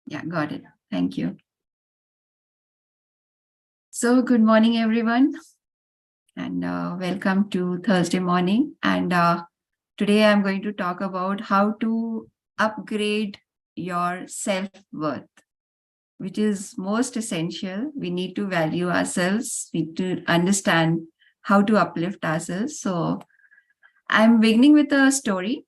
Yeah, got it. Thank you. So, good morning, everyone, and welcome to Thursday morning. And today I'm going to talk about how to upgrade your self worth, which is most essential. We need to value ourselves, we need to understand how to uplift ourselves. So, I'm beginning with a story.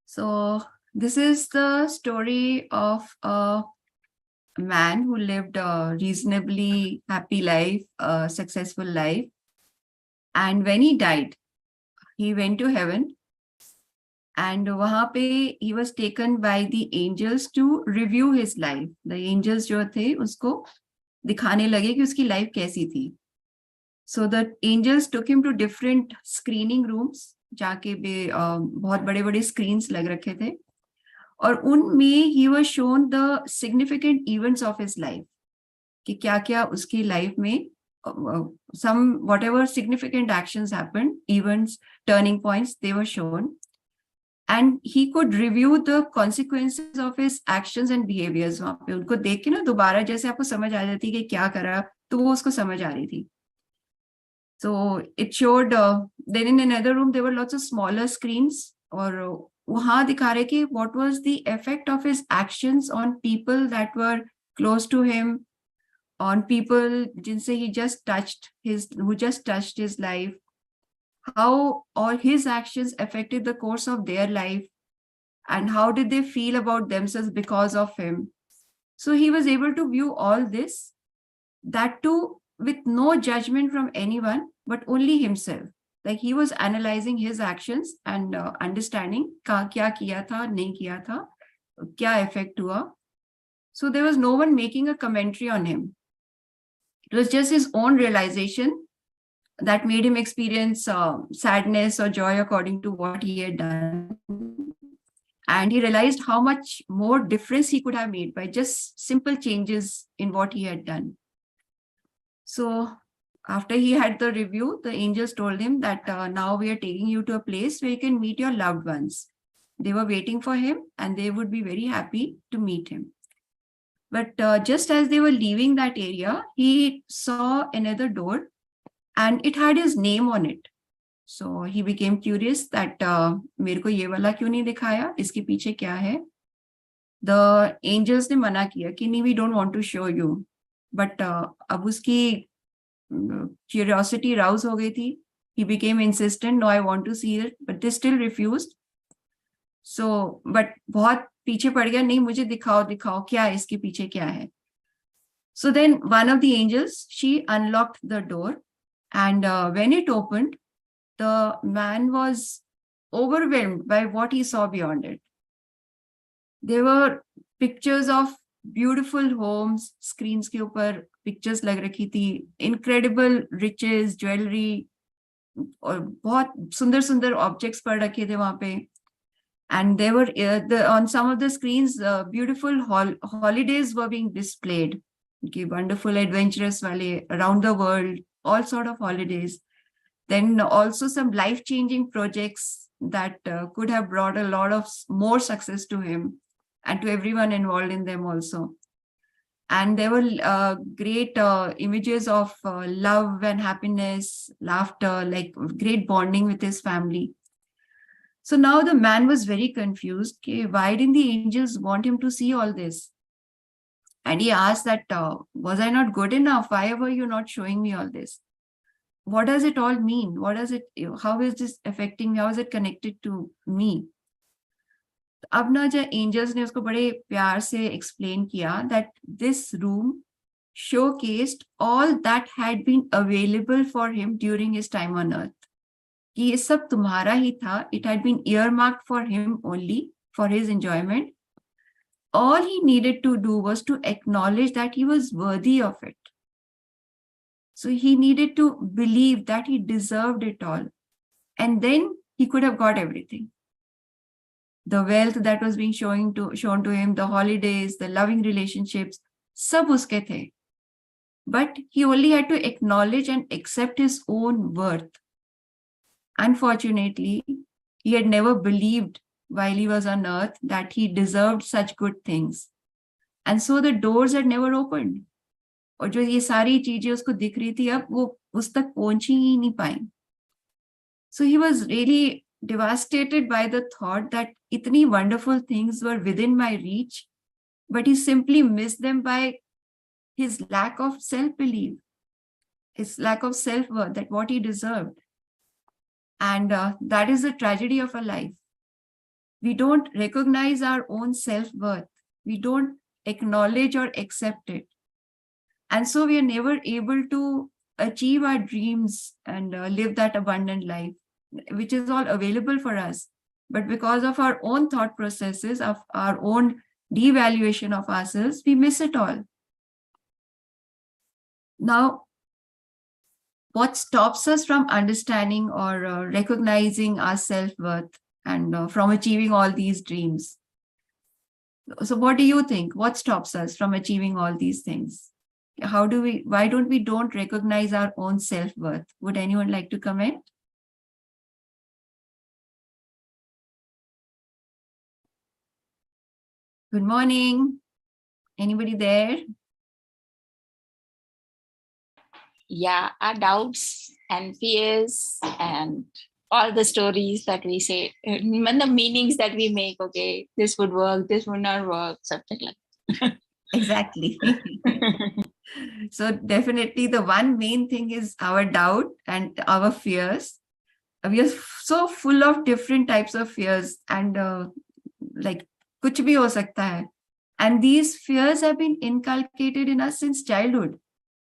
So, this is the story of a man who lived a reasonably happy life, a successful life. And when he died, he went to heaven. And वहाँ पे he was taken by the angels to review his life. The angels जो थे उसको दिखाने लगे कि उसकी life कैसी थी. So the angels took him to different screening rooms, जाके भी बहुत बड़े-बड़े screens लग रखे थे. और उनमें he was shown the significant events of his life. कि क्या-क्या उसकी life में some whatever significant actions happened, events, turning points, they were shown. And he could review the consequences of his actions and behaviors. वहां पे उनको देख के ना दोबारा जैसे आपको समझ आ जाती कि क्या करा, तो वो उसको समझ आ रही थी. So it showed, then in another room there were lots of smaller screens, और वहां दिखा रहे कि what was the effect of his actions on people that were close to him, on people jinse he just touched who just touched his life, how all his actions affected the course of their life, and how did they feel about themselves because of him. So he was able to view all this, that too with no judgment from anyone, but only himself. Like he was analyzing his actions and understanding kya kiya tha, nahi kiya tha, kya effect hua. So there was no one making a commentary on him. It was just his own realization that made him experience sadness or joy according to what he had done. And he realized how much more difference he could have made by just simple changes in what he had done. So after he had the review, the angels told him that now we are taking you to a place where you can meet your loved ones. They were waiting for him and they would be very happy to meet him. But just as they were leaving that area, he saw another door and it had his name on it. So he became curious that मेरे को ये वाला क्यों नहीं दिखाया, इसके पीछे क्या है. The angels ने मना किया कि नहीं, we don't want to show you. But अब उसकी curiosity rouse हो गई थी. He became insistent, no, I want to see it, but they still refused. So, but बहुत पीछे पड़ गया, नहीं मुझे दिखाओ दिखाओ क्या है, इसके पीछे क्या है. So then one of the angels, she unlocked the door, and when it opened, the man was overwhelmed by what he saw beyond it. There were pictures of beautiful homes, screens के ऊपर pictures लग रखी थी, incredible riches, jewelry, और बहुत सुंदर सुंदर objects पड़ रखे थे वहां पे. And there were on some of the screens, beautiful holidays were being displayed. Okay, wonderful, adventurous वाले around the world, all sort of holidays. Then also some life-changing projects that could have brought a lot of more success to him and to everyone involved in them also. And there were great images of love and happiness, laughter, like great bonding with his family. So now the man was very confused. Okay, why didn't the angels want him to see all this? And he asked that, was I not good enough? Why were you not showing me all this? What does it all mean? What does it, how is this affecting me? How is it connected to me? अब ना जो angels ने उसको बड़े प्यार से explain किया that this room showcased all that had been available for him during his time on earth. कि ये सब तुम्हारा ही था. It had been earmarked for him only, for his enjoyment. All he needed to do was to acknowledge that he was worthy of it. So he needed to believe that he deserved it all. And then he could have got everything. The wealth that was being shown to him, the holidays, the loving relationships, sab uske the. But he only had to acknowledge and accept his own worth. Unfortunately, he had never believed while he was on earth that he deserved such good things. And so the doors had never opened. और जो ये सारी चीजें उसको दिख रही थी अब वो उस तक पहुंच ही नहीं पाई. So he was really devastated by the thought that itni wonderful things were within my reach, but he simply missed them by his lack of self-belief, his lack of self-worth, that what he deserved. And that is the tragedy of a life. We don't recognize our own self-worth. We don't acknowledge or accept it. And so we are never able to achieve our dreams and live that abundant life, which is all available for us. But because of our own thought processes, of our own devaluation of ourselves, we miss it all. Now, what stops us from understanding or recognizing our self-worth and from achieving all these dreams? So what do you think? What stops us from achieving all these things? Why don't we recognize our own self-worth? Would anyone like to comment? Good morning. Anybody there? Yeah, our doubts and fears and all the stories that we say, and the meanings that we make, okay, this would work, this would not work, something like that. Exactly. So definitely the one main thing is our doubt and our fears. We are so full of different types of fears and like kuch bhi ho sakta hai. And these fears have been inculcated in us since childhood.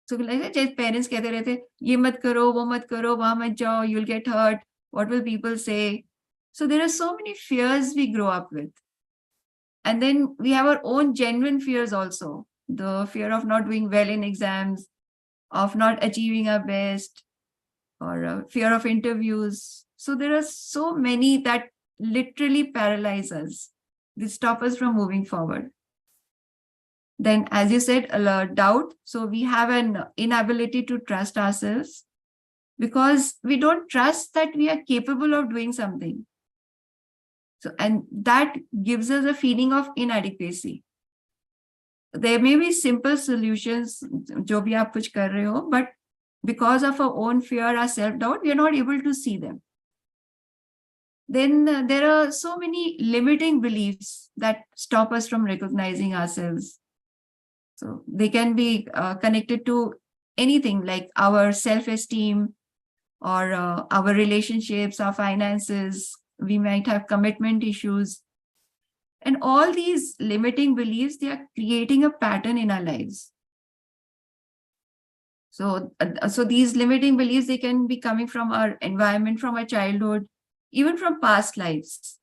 So like parents कहते रहते ये मत करो, वो मत करो, वहां मत जाओ, you'll get hurt. What will people say? So there are so many fears we grow up with. And then we have our own genuine fears also. The fear of not doing well in exams, of not achieving our best, or fear of interviews. So there are so many that literally paralyze us. They stop us from moving forward. Then, as you said, doubt. So we have an inability to trust ourselves because we don't trust that we are capable of doing something. So, and that gives us a feeling of inadequacy. There may be simple solutions, जो भी आप कुछ कर रहे हो, but because of our own fear, our self-doubt, we are not able to see them. Then there are so many limiting beliefs that stop us from recognizing ourselves. So they can be connected to anything like our self-esteem or our relationships, our finances. We might have commitment issues. And all these limiting beliefs, they are creating a pattern in our lives. So these limiting beliefs, they can be coming from our environment, from our childhood, even from past lives.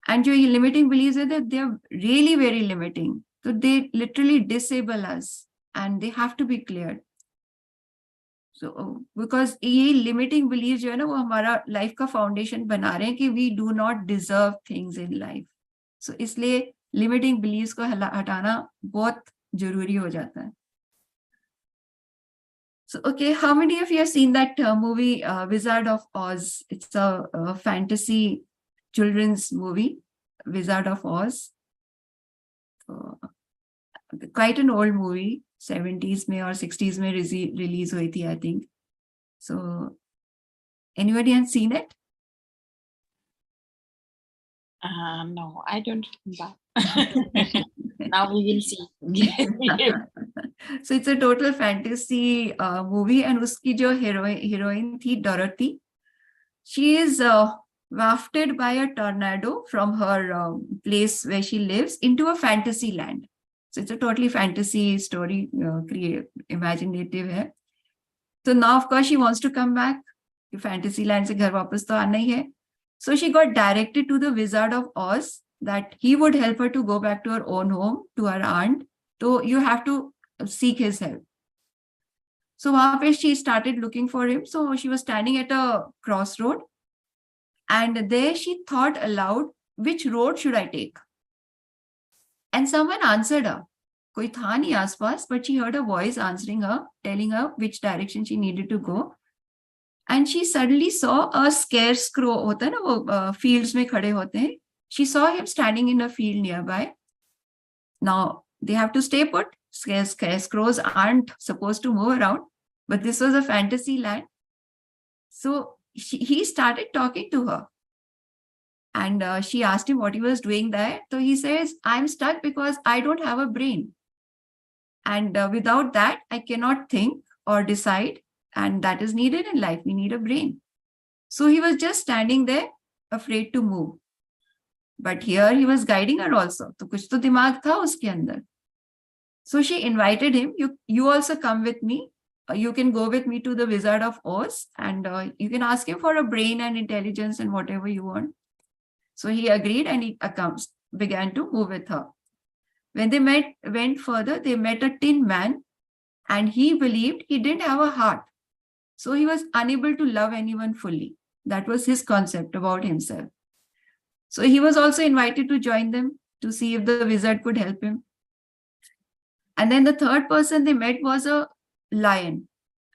And your limiting beliefs are that they are really very limiting. So they literally disable us and they have to be cleared. So because ये limiting beliefs जो है ना वो हमारा life का foundation बना रहे हैं कि we do not deserve things in life. So इसलिए limiting beliefs को हटाना बहुत जरूरी हो जाता है. So, okay, how many of you have seen that movie, Wizard of Oz? It's a fantasy children's movie, Wizard of Oz. Quite an old movie, 70s में or 60s में release हुई थी, I think. So, anybody has seen it? No, I don't remember. Now we will see. So it's a total fantasy movie, and उसकी जो heroine थी Dorothy, she is wafted by a tornado from her place where she lives into a fantasy land. So it's a totally fantasy story, imaginative hai. So now of course she wants to come back. Fantasy land se ghar wapas to aana hi hai. So she got directed to the Wizard of Oz that he would help her to go back to her own home, to her aunt. So you have to seek his help. So wahan pe she started looking for him. So she was standing at a crossroad, and there she thought aloud, which road should I take? And someone answered her. Koi tha nahi aaspas, but she heard a voice answering her, telling her which direction she needed to go. And she suddenly saw a scarecrow, hota hai na wo fields mein khade hote hain. She saw him standing in a field nearby. Now they have to stay put. Scarecrows aren't supposed to move around, but this was a fantasy land. So he started talking to her, and she asked him what he was doing there. So he says, I'm stuck because I don't have a brain. And without that, I cannot think or decide. And that is needed in life. We need a brain. So he was just standing there, afraid to move. But here he was guiding her also. तो कुछ तो दिमाग था उसके अंदर. So she invited him. You also come with me. You can go with me to the Wizard of Oz, and you can ask him for a brain and intelligence and whatever you want. So he agreed, and he began to move with her. When they went further, they met a tin man, and he believed he didn't have a heart. So he was unable to love anyone fully. That was his concept about himself. So he was also invited to join them to see if the wizard could help him. And then the third person they met was a lion.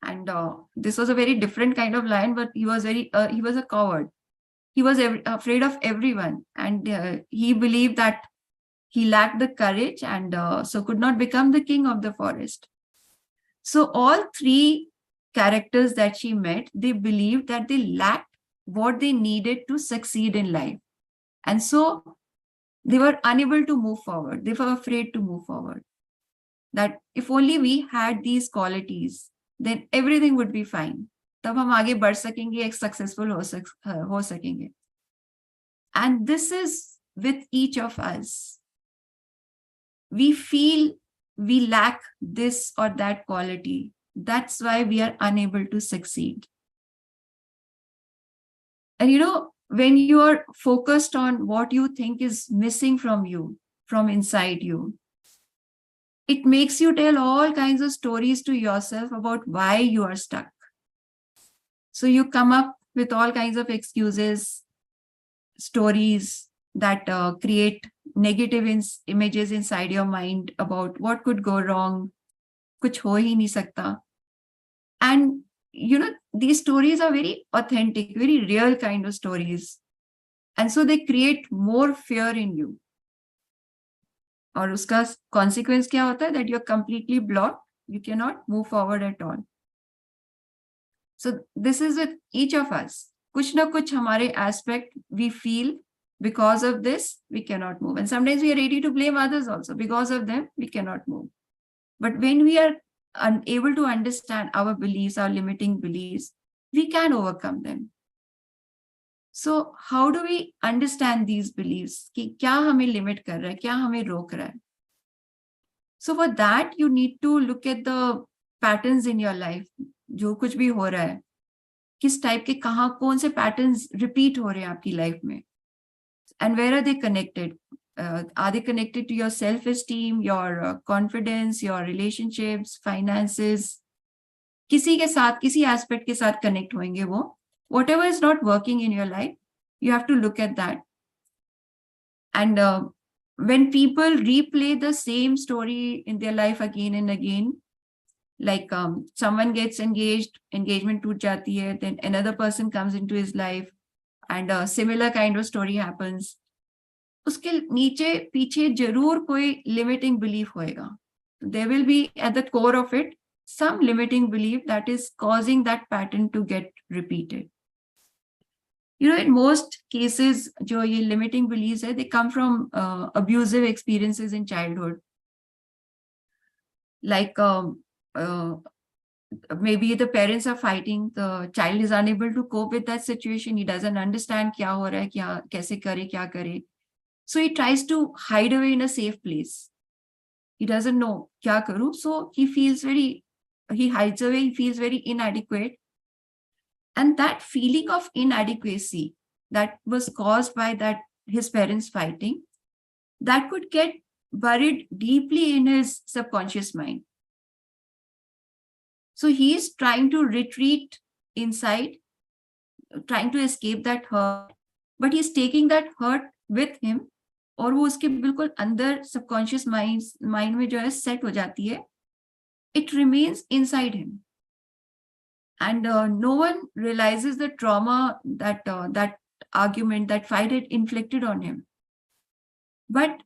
And this was a very different kind of lion, but he was a coward. He was afraid of everyone. And he believed that he lacked the courage, and so could not become the king of the forest. So all three characters that she met, they believed that they lacked what they needed to succeed in life. And so they were unable to move forward. They were afraid to move forward. That if only we had these qualities, then everything would be fine. तब हम आगे बढ़ सकेंगे, एक successful हो सकेंगे. And this is with each of us. We feel we lack this or that quality. That's why we are unable to succeed. And when you are focused on what you think is missing from you, from inside you, it makes you tell all kinds of stories to yourself about why you are stuck. So you come up with all kinds of excuses, stories that create negative images inside your mind about what could go wrong, kuch ho hi nahi sakta. And these stories are very authentic, very real kind of stories. And so they create more fear in you. और उसका consequence क्या होता है? That you're completely blocked. You cannot move forward at all. So this is with each of us. कुछ ना कुछ हमारे aspect we feel because of this, we cannot move. And sometimes we are ready to blame others also. Because of them, we cannot move. But when we are unable to understand our beliefs, our limiting beliefs, we can overcome them. So how do we understand these beliefs? कि क्या हमें limit कर रहा है, क्या हमें रोक रहा है? So for that, you need to look at the patterns in your life. जो कुछ भी हो रहा है, किस type के कौन से patterns repeat हो रहे हैं आपकी life में? And where are they connected? Are they connected to your self-esteem, your confidence, your relationships, finances? किसी के साथ, किसी aspect के साथ connect होंगे वो. Whatever is not working in your life, you have to look at that. And when people replay the same story in their life again and again, like someone gets engaged, engagement toot jati hai, then another person comes into his life and a similar kind of story happens. उसके नीचे पीछे जरूर कोई limiting belief होएगा. There will be at the core of it some limiting belief that is causing that pattern to get repeated. In most cases, जो ये limiting beliefs है, they come from abusive experiences in childhood. Like maybe the parents are fighting, the child is unable to cope with that situation. He doesn't understand क्या हो रहा है, कैसे करे, क्या करे. So he tries to hide away in a safe place. He doesn't know क्या करूं. So he hides away, he feels very inadequate. And that feeling of inadequacy that was caused by his parents fighting, that could get buried deeply in his subconscious mind. So he is trying to retreat inside, trying to escape that hurt, but he's taking that hurt with him, और वो उसके बिल्कुल अंदर subconscious mind में जो है set हो जाती है. It remains inside him. And no one realizes the trauma that argument, that fight had inflicted on him. but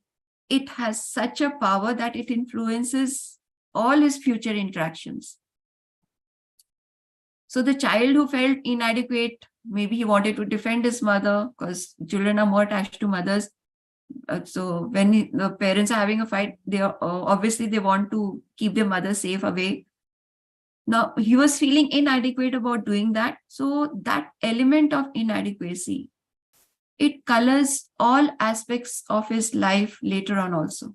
it has such a power that it influences all his future interactions. So the child who felt inadequate, maybe he wanted to defend his mother, because children are more attached to mothers. So when the parents are having a fight, they are, obviously they want to keep their mother safe away. Now he was feeling inadequate about doing that. So that element of inadequacy, it colors all aspects of his life later on also.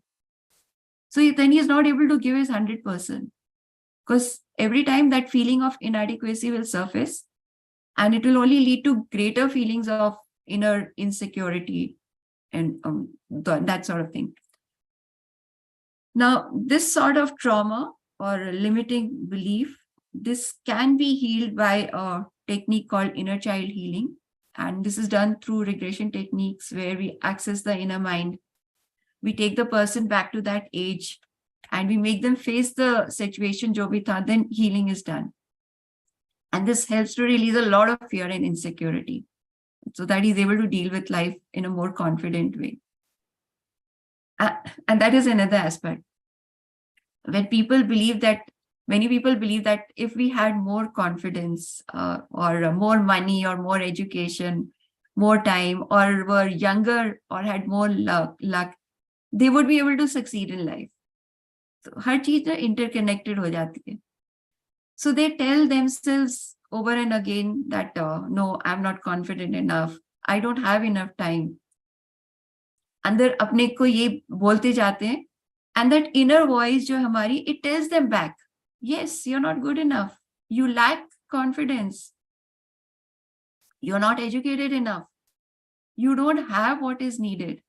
So then he's not able to give his 100%, because every time that feeling of inadequacy will surface, and it will only lead to greater feelings of inner insecurity and that sort of thing. Now, this sort of trauma or limiting belief, this can be healed by a technique called inner child healing. And this is done through regression techniques where we access the inner mind. We take the person back to that age and we make them face the situation jo bhi tha, then healing is done. And this helps to release a lot of fear and insecurity so that he's able to deal with life in a more confident way. And that is another aspect. When people believe that, many people believe that if we had more confidence or more money or more education, more time, or were younger or had more luck, they would be able to succeed in life. So हर चीज interconnected हो जाती है. So they tell themselves over and again that no, I'm not confident enough. I don't have enough time. अंदर अपने को ये बोलते जाते हैं, and that inner voice जो हमारी, it tells them back, yes, you're not good enough. You lack confidence. You're not educated enough. You don't have what is needed.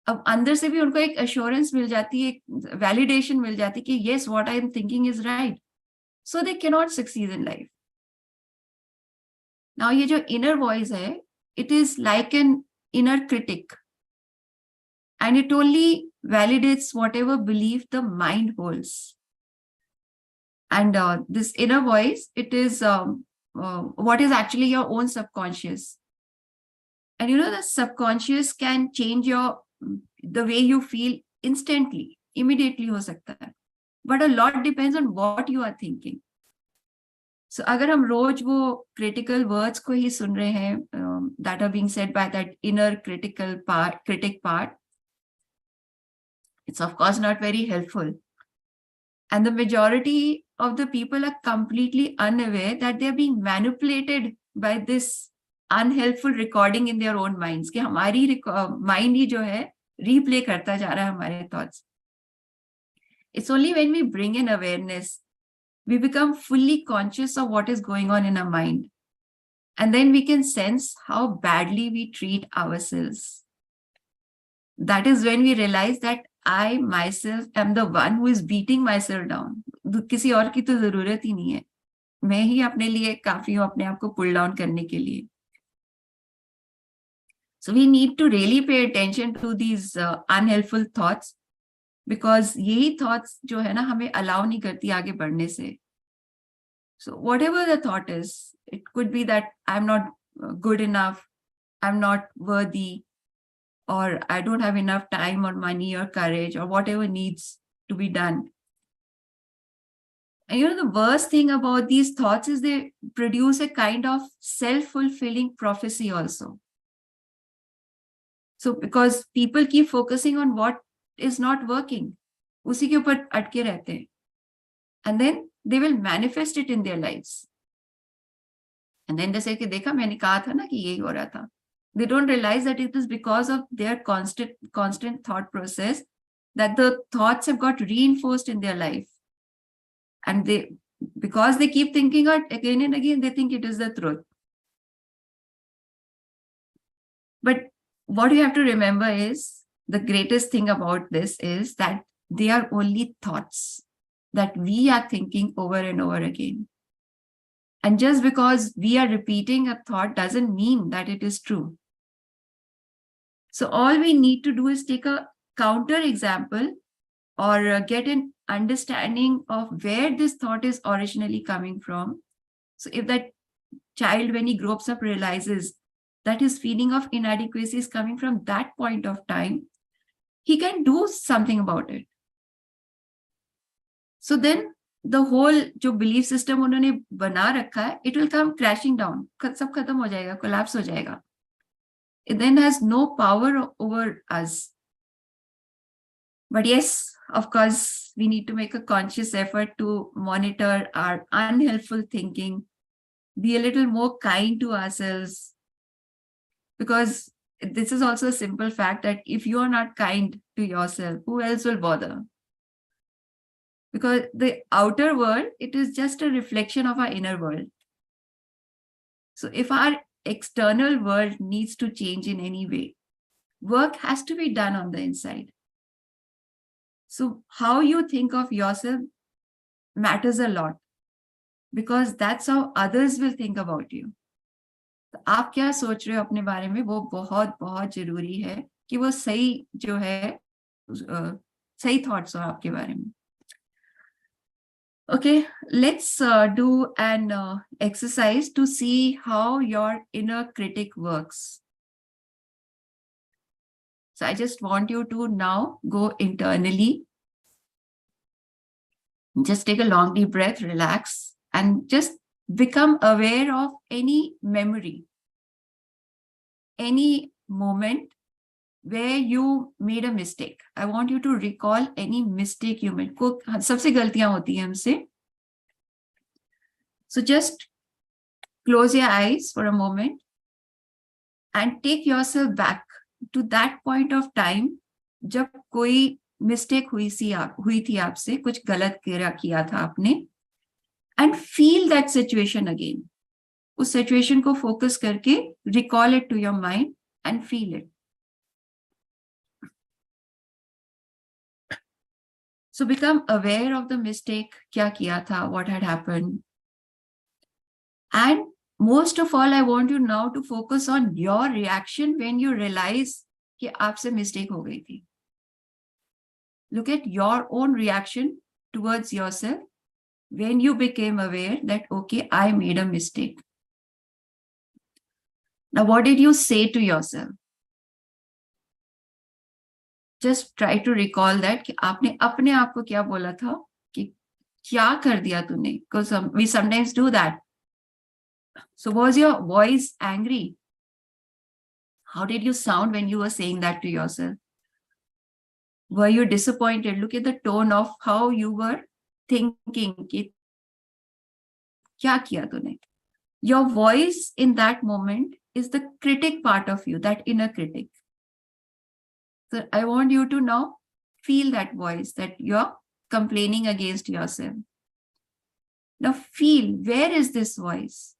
अब अंदर से भी उनको एक assurance मिल जाती है, एक validation मिल जाती है कि yes, what I'm thinking is right. So they cannot succeed in life. Now ये जो inner voice है, it is like an inner critic. And it only validates whatever belief the mind holds. And this inner voice, it is what is actually your own subconscious. And you know, the subconscious can change the way you feel instantly, immediately ho sakta hai. But a lot depends on what you are thinking. So अगर हम रोज वो critical words को ही सुन रहे हैं that are being said by that inner critic part, it's of course not very helpful. And the majority of the people are completely unaware that they are being manipulated by this unhelpful recording in their own minds. कि हमारी mind ही जो है replay करता जा रहा है हमारे thoughts. It's only when we bring in awareness, we become fully conscious of what is going on in our mind. And then we can sense how badly we treat ourselves. That is when we realize that I myself am the one who is beating myself down. किसी और की तो जरूरत ही नहीं है. मैं ही अपने लिए काफी हूं अपने आप को pull down करने के लिए. So we need to really pay attention to these unhelpful thoughts, because यही thoughts जो है ना हमें allow नहीं करती आगे बढ़ने से. So whatever the thought is, it could be that I'm not good enough, I'm not worthy, or I don't have enough time or money or courage or whatever needs to be done. And you know, the worst thing about these thoughts is they produce a kind of self-fulfilling prophecy also. So because people keep focusing on what is not working, उसी के ऊपर अटके रहते हैं. And then they will manifest it in their lives. And then they say कि देखा मैंने कहा था ना कि यही हो रहा था. They don't realize that it is because of their constant thought process that the thoughts have got reinforced in their life. And because they keep thinking it again and again, they think it is the truth. But what you have to remember is, the greatest thing about this is that they are only thoughts that we are thinking over and over again. And just because we are repeating a thought doesn't mean that it is true. So all we need to do is take a counter example or get an understanding of where this thought is originally coming from. So if that child, when he grows up, realizes that his feeling of inadequacy is coming from that point of time, he can do something about it. So then the whole जो belief system उन्होंने बना रखा है, it will come crashing down. सब खत्म हो जाएगा, collapse हो जाएगा. It then has no power over us. But yes, of course, we need to make a conscious effort to monitor our unhelpful thinking, be a little more kind to ourselves, because this is also a simple fact that if you are not kind to yourself, who else will bother? Because the outer world, it is just a reflection of our inner world. So if our external world needs to change in any way, work has to be done on the inside. So how you think of yourself matters a lot, because that's how others will think about you. तो आप क्या सोच रहे हो अपने बारे में, वो बहुत बहुत जरूरी है कि वो सही जो है सही थॉट्स हो आपके बारे में. Okay, let's do an exercise to see how your inner critic works. So I just want you to now go internally. Just take a long deep breath, relax, and just become aware of any memory, any moment where you made a mistake. I want you to recall any mistake you made. सबसे गलतियां होती हैं हमसे. So just close your eyes for a moment and take yourself back to that point of time जब कोई mistake हुई थी आपसे, कुछ गलत किया था आपने, and feel that situation again. उस situation को focus करके recall it to your mind and feel it. So become aware of the mistake, क्या किया था, what had happened. And most of all, I want you now to focus on your reaction when you realize कि आपसे mistake हो गई थी. Look at your own reaction towards yourself when you became aware that, okay, I made a mistake. Now, what did you say to yourself? Just try to recall that कि आपने अपने आप को क्या बोला था, कि क्या कर दिया तूने, because we sometimes do that. So was your voice angry? How did you sound when you were saying that to yourself? Were you disappointed? Look at the tone of how you were thinking कि क्या किया तूने. Your voice in that moment is the critic part of you, that inner critic. So I want you to now feel that voice that you're complaining against yourself. Now feel, where is this voice?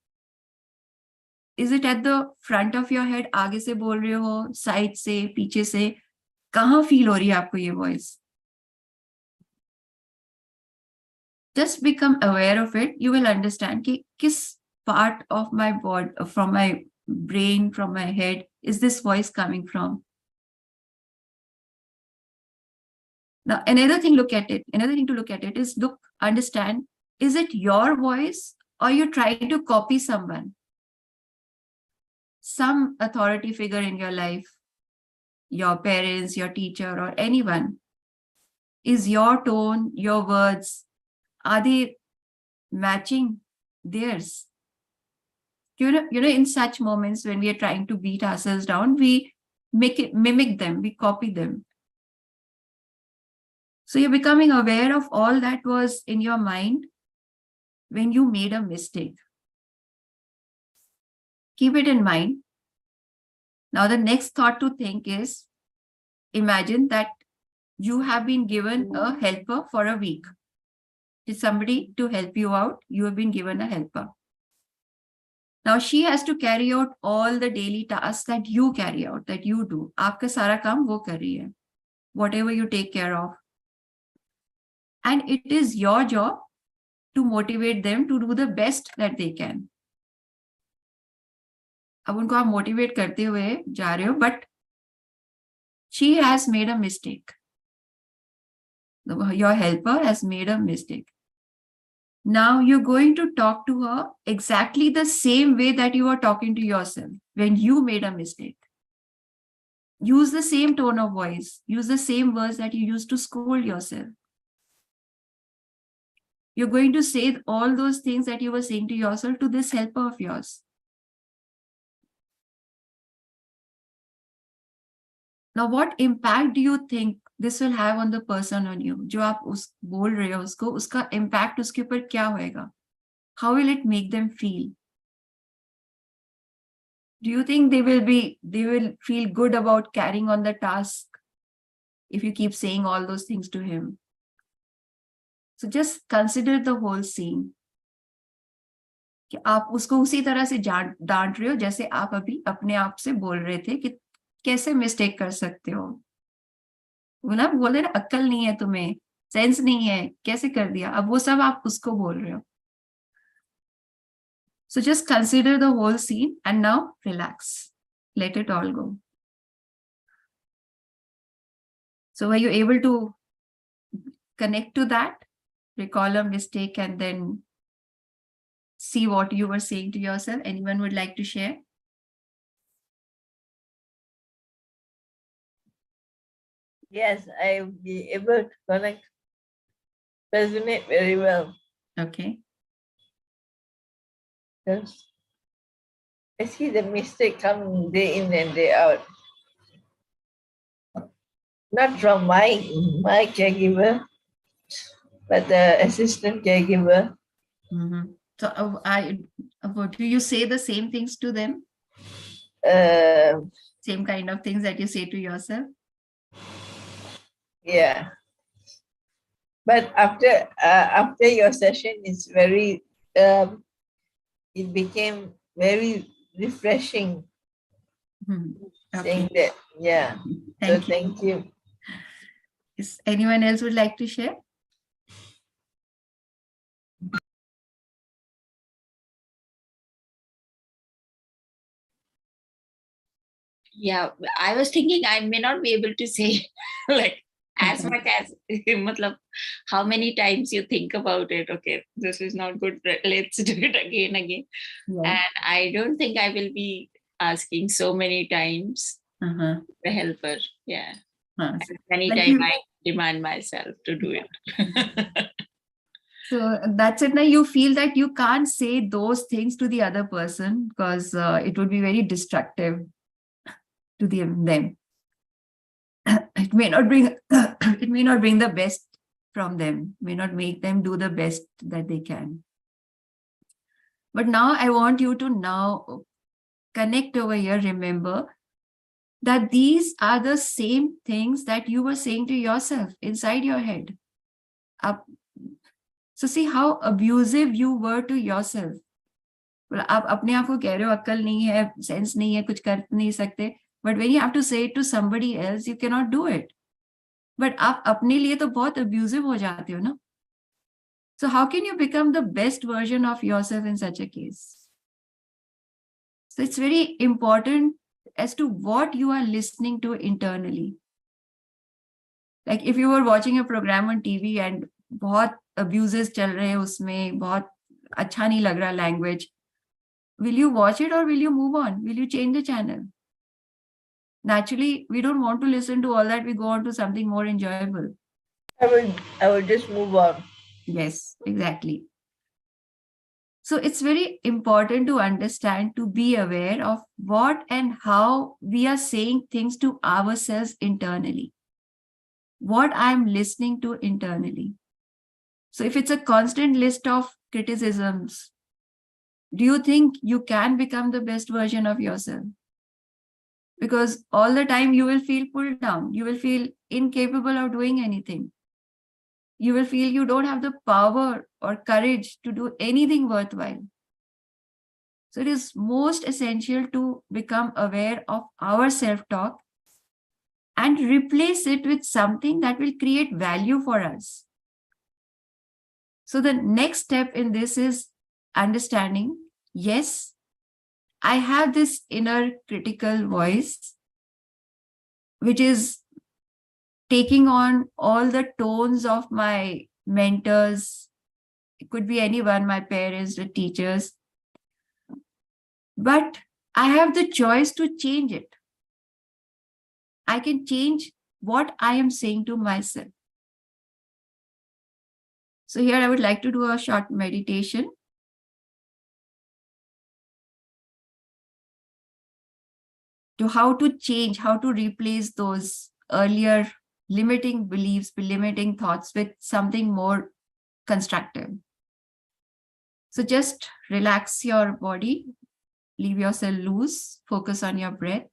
Is it at the front of your head? आगे से बोल रहे हो, side से, पीछे से? कहाँ feel हो रही है आपको ये voice? Just become aware of it. You will understand कि किस part of my body, from my brain, from my head, is this voice coming from? Now, another thing to look at it is, understand, is it your voice or you try to copy someone? Some authority figure in your life, your parents, your teacher, or anyone. Is your tone, your words, are they matching theirs? You know, in such moments when we are trying to beat ourselves down, we mimic them, we copy them. So you're becoming aware of all that was in your mind when you made a mistake. Keep it in mind. Now, the next thought to think is, imagine that you have been given a helper for a week. It's somebody to help you out. You have been given a helper. Now, she has to carry out all the daily tasks that you carry out, that you do. आपका सारा काम वो कर रही है. Whatever you take care of. And it is your job to motivate them to do the best that they can. अब उनको आप मोटिवेट करते हुए जा रहे हो, but she has made a mistake. Your helper has made a mistake. Now you're going to talk to her exactly the same way that you were talking to yourself when you made a mistake. Use the same tone of voice. Use the same words that you used to scold yourself. You're going to say all those things that you were saying to yourself to this helper of yours. Now, what impact do you think this will have on the person on you? जो आप उस बोल रहे हो उसको, उसका impact उसके ऊपर क्या होएगा? How will it make them feel? Do you think they will feel good about carrying on the task if you keep saying all those things to him? So just consider the whole scene. कि आप उसको उसी तरह से डांट रहे हो जैसे आप अभी अपने आप से बोल रहे थे कि कैसे मिस्टेक कर सकते हो। वो ना बोले ना अक्ल नहीं है तुम्हें, सेंस नहीं है, कैसे कर दिया, अब वो सब आप उसको बोल रहे हो। So just consider the whole scene and now relax. Let it all go. So were you able to connect to that, recall a mistake, and then see what you were saying to yourself? Anyone would like to share? Yes, I'll be able to connect, resonate very well. Okay. Because I see the mistake come day in and day out. Not from my caregiver, but the assistant caregiver. Mm-hmm. So do you say the same things to them? Same kind of things that you say to yourself? Yeah. But after your session, it's very, it became very refreshing. Mm-hmm. Saying Okay. that, yeah. Thank you. Thank you. Is anyone else would like to share? Yeah, I was thinking I may not be able to say like as Okay. much as matlab, how many times you think about it. Okay, this is not good. Let's do it again. Yeah. And I don't think I will be asking so many times Uh-huh. the helper. Yeah, Huh. as many Like times you, I demand myself to do it. so that's it. Now you feel that you can't say those things to the other person because it would be very destructive to them. It may not bring it may not bring the best from them, may not make them do the best that they can. But now I want you to now connect over here. Remember that these are the same things that you were saying to yourself inside your head. So see how abusive you were to yourself. आप अपने आप को कह रहे हो अक्ल नहीं है, सेंस नहीं है, कुछ कर नहीं सकते, but when you have to say it to somebody else, you cannot do it. But आप अपने लिए तो बहुत abusive हो जाते हो ना. So how can you become the best version of yourself in such a case? So it's very important as to what you are listening to internally. Like if you were watching a program on TV and बहुत abuses चल रहे हैं उसमें, बहुत अच्छा नहीं लग रहा language, will you watch it or will you move on? Will you change the channel? Naturally, we don't want to listen to all that. We go on to something more enjoyable. I will just move on. Yes, exactly. So it's very important to understand, to be aware of what and how we are saying things to ourselves internally, what I'm listening to internally. So if it's a constant list of criticisms, do you think you can become the best version of yourself? Because all the time you will feel pulled down, you will feel incapable of doing anything. You will feel you don't have the power or courage to do anything worthwhile. So it is most essential to become aware of our self-talk and replace it with something that will create value for us. So the next step in this is understanding, yes, I have this inner critical voice, which is taking on all the tones of my mentors. It could be anyone, my parents, the teachers. But I have the choice to change it. I can change what I am saying to myself. So here I would like to do a short meditation. To how to change, how to replace those earlier limiting beliefs, limiting thoughts with something more constructive. So just relax your body, leave yourself loose, focus on your breath.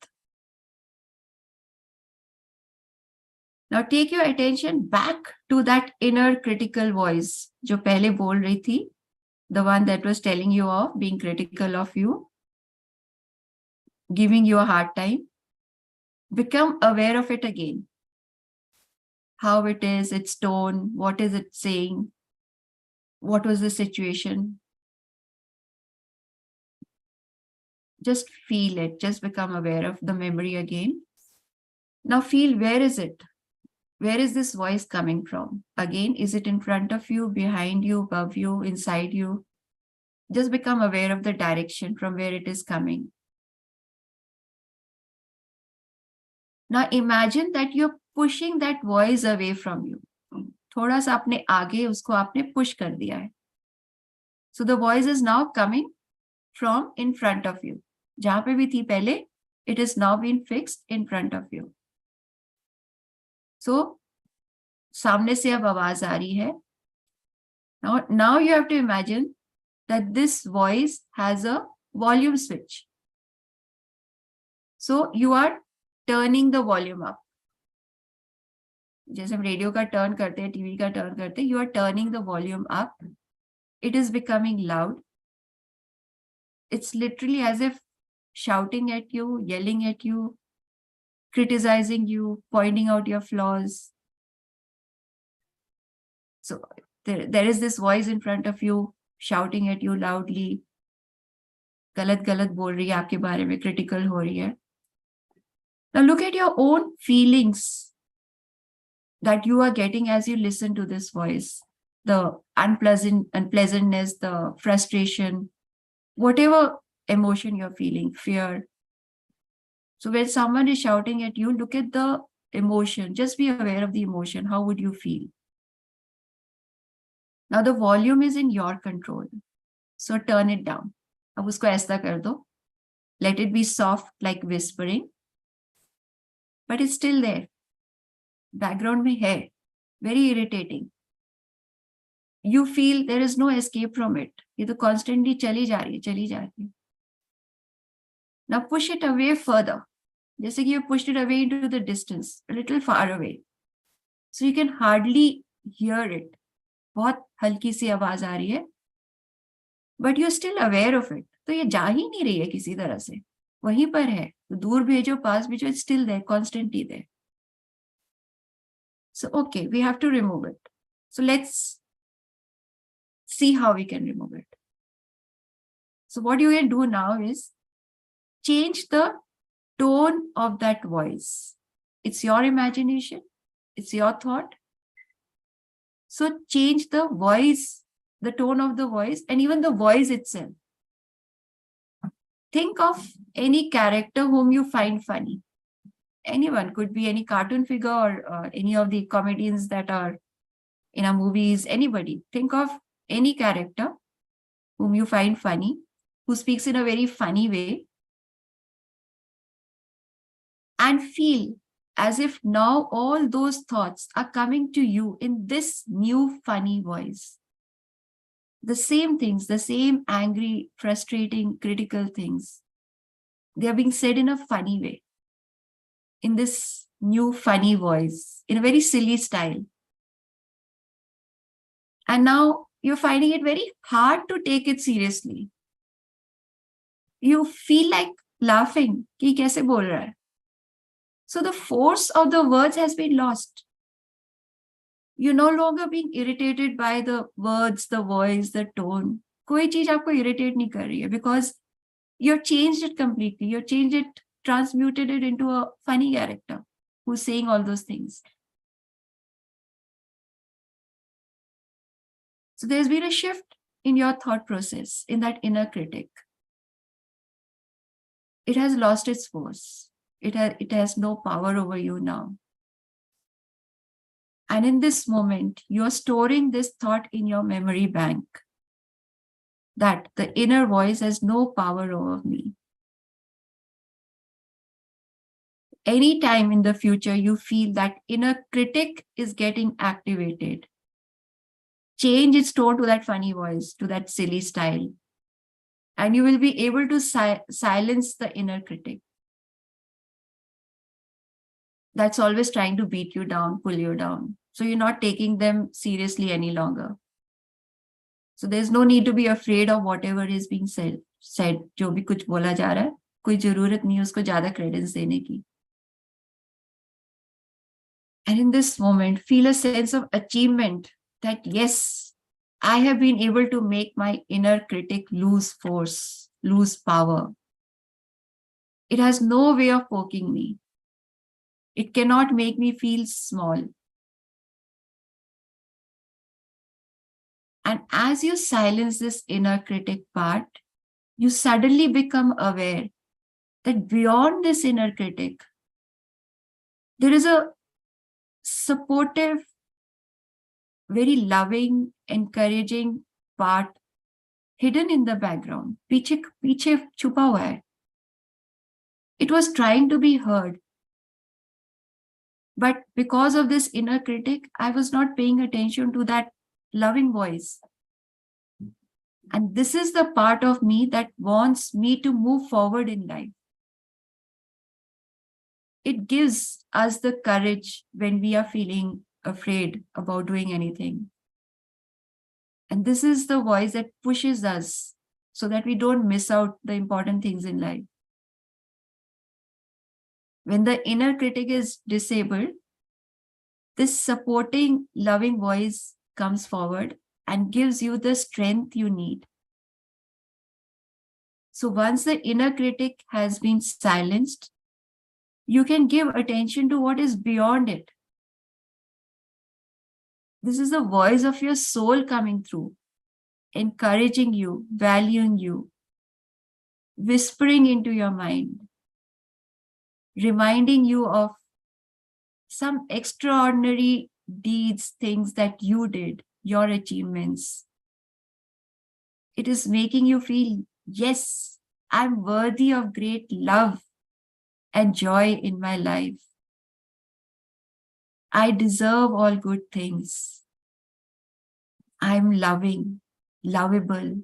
Now take your attention back to that inner critical voice, जो पहले बोल रही थी, the one that was telling you off, being critical of you, giving you a hard time. Become aware of it again. How it is, its tone, what is it saying, what was the situation. Just feel it, just become aware of the memory again. Now feel, where is it? Where is this voice coming from? Again, is it in front of you, behind you, above you, inside you? Just become aware of the direction from where it is coming. Now imagine that you're pushing that voice away from you. थोड़ा सा अपने आगे उसको आपने push कर दिया है. So the voice is now coming from in front of you. जहाँ पे भी थी पहले, it is now been fixed in front of you. So सामने से अब आवाज आ रही है. Now you have to imagine that this voice has a volume switch. So you are turning the volume up. जैसे हम रेडियो का टर्न करते हैं, टीवी का टर्न करते हैं, you are turning the volume up. It is becoming loud. It's literally as if shouting at you, yelling at you, criticizing you, pointing out your flaws. So there is this voice in front of you shouting at you loudly. गलत गलत बोल रही है आपके बारे में, critical हो रही है. Now look at your own feelings that you are getting as you listen to this voice. The unpleasantness, the frustration, whatever emotion you're feeling, fear. So when someone is shouting at you, look at the emotion. Just be aware of the emotion. How would you feel? Now the volume is in your control. So turn it down. अब उसको ऐसा कर दो. Let it be soft like whispering. But it's still there. Background में है. Very irritating. You feel there is no escape from it. ये तो constantly चली जा रही है. Now push it away further. जैसे कि you pushed it away into the distance, a little far away. So you can hardly hear it. बहुत हल्की सी आवाज आ रही है. But you're still aware of it. तो ये जा ही नहीं रही है किसी तरह से. वहीं पर है. तो दूर भेजो, पास भेजो, it's still there, constantly there. So okay, we have to remove it. So let's see how we can remove it. So what you can do now is change the tone of that voice. It's your imagination. It's your thought. So change the voice, the tone of the voice, and even the voice itself. Think of any character whom you find funny. Anyone, could be any cartoon figure or any of the comedians that are in our movies, anybody. Think of any character whom you find funny, who speaks in a very funny way, and feel as if now all those thoughts are coming to you in this new funny voice. The same things, the same angry, frustrating, critical things, they are being said in a funny way, in this new funny voice, in a very silly style. And now you're finding it very hard to take it seriously. You feel like laughing, कि कैसे बोल रहा है? So the force of the words has been lost. You're no longer being irritated by the words, the voice, the tone. कोई चीज आपको irritate नहीं कर रही है because you've changed it completely. You've changed it, transmuted it into a funny character who's saying all those things. So there's been a shift in your thought process, in that inner critic. It has lost its force. It has no power over you now. And in this moment, you're storing this thought in your memory bank that the inner voice has no power over me. Anytime in the future you feel that inner critic is getting activated, change its tone to that funny voice, to that silly style, and you will be able to silence the inner critic that's always trying to beat you down, pull you down. So you're not taking them seriously any longer. So there's no need to be afraid of whatever is being said. जो भी कुछ बोला जा रहा है, कोई जरूरत नहीं है उसको ज्यादा credence देने की. And in this moment, feel a sense of achievement that yes, I have been able to make my inner critic lose force, lose power. It has no way of poking me. It cannot make me feel small. And as you silence this inner critic part, you suddenly become aware that beyond this inner critic, there is a supportive, very loving, encouraging part hidden in the background. पीछे पीछे छुपा हुआ है. It was trying to be heard. But because of this inner critic, I was not paying attention to that loving voice. And this is the part of me that wants me to move forward in life. It gives us the courage when we are feeling afraid about doing anything. And this is the voice that pushes us so that we don't miss out the important things in life. When the inner critic is disabled, this supporting, loving voice comes forward and gives you the strength you need. So once the inner critic has been silenced, you can give attention to what is beyond it. This is the voice of your soul coming through, encouraging you, valuing you, whispering into your mind, reminding you of some extraordinary deeds, things that you did, your achievements. It is making you feel, yes, I'm worthy of great love and joy in my life. I deserve all good things. I'm loving, lovable.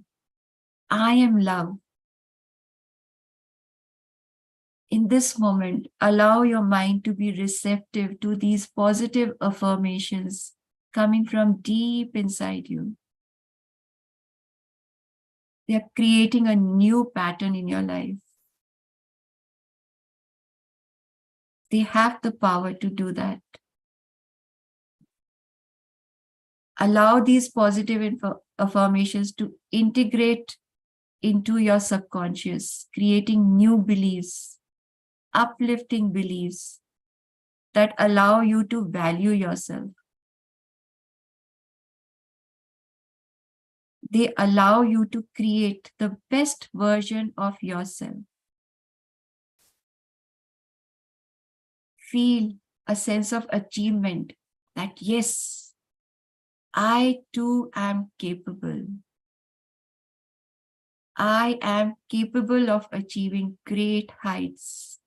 I am love. In this moment, allow your mind to be receptive to these positive affirmations coming from deep inside you. They are creating a new pattern in your life. They have the power to do that. Allow these positive affirmations to integrate into your subconscious, creating new beliefs, uplifting beliefs that allow you to value yourself. They allow you to create the best version of yourself. Feel a sense of achievement that yes, I too am capable. I am capable of achieving great heights.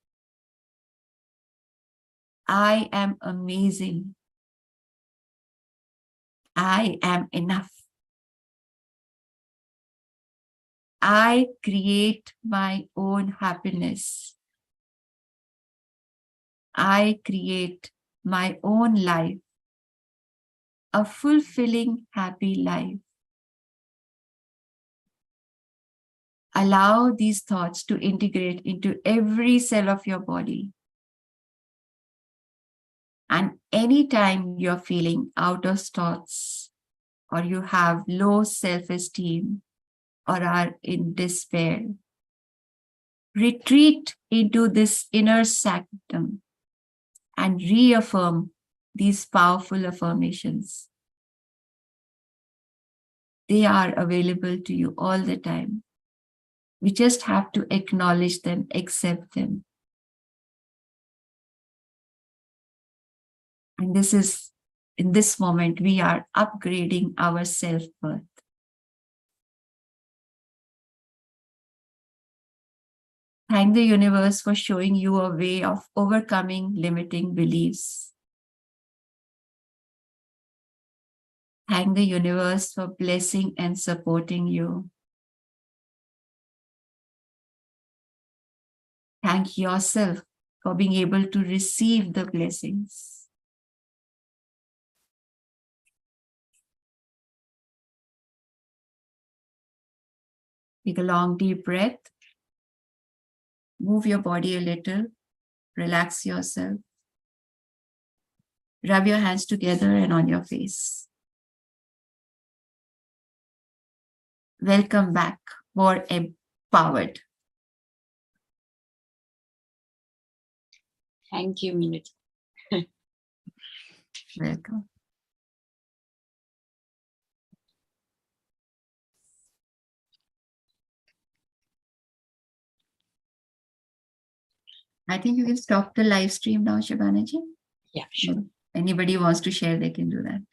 I am amazing. I am enough. I create my own happiness. I create my own life, a fulfilling, happy life. Allow these thoughts to integrate into every cell of your body. And anytime you're feeling out of sorts, or you have low self-esteem, or are in despair, retreat into this inner sanctum and reaffirm these powerful affirmations. They are available to you all the time. We just have to acknowledge them, accept them. And this is, in this moment, we are upgrading our self-worth. Thank the universe for showing you a way of overcoming limiting beliefs. Thank the universe for blessing and supporting you. Thank yourself for being able to receive the blessings. Take a long, deep breath. Move your body a little. Relax yourself. Rub your hands together and on your face. Welcome back, more empowered. Thank you, Minocha. Welcome. I think you can stop the live stream now, Shabanaji. Yeah, sure. Anybody wants to share, they can do that.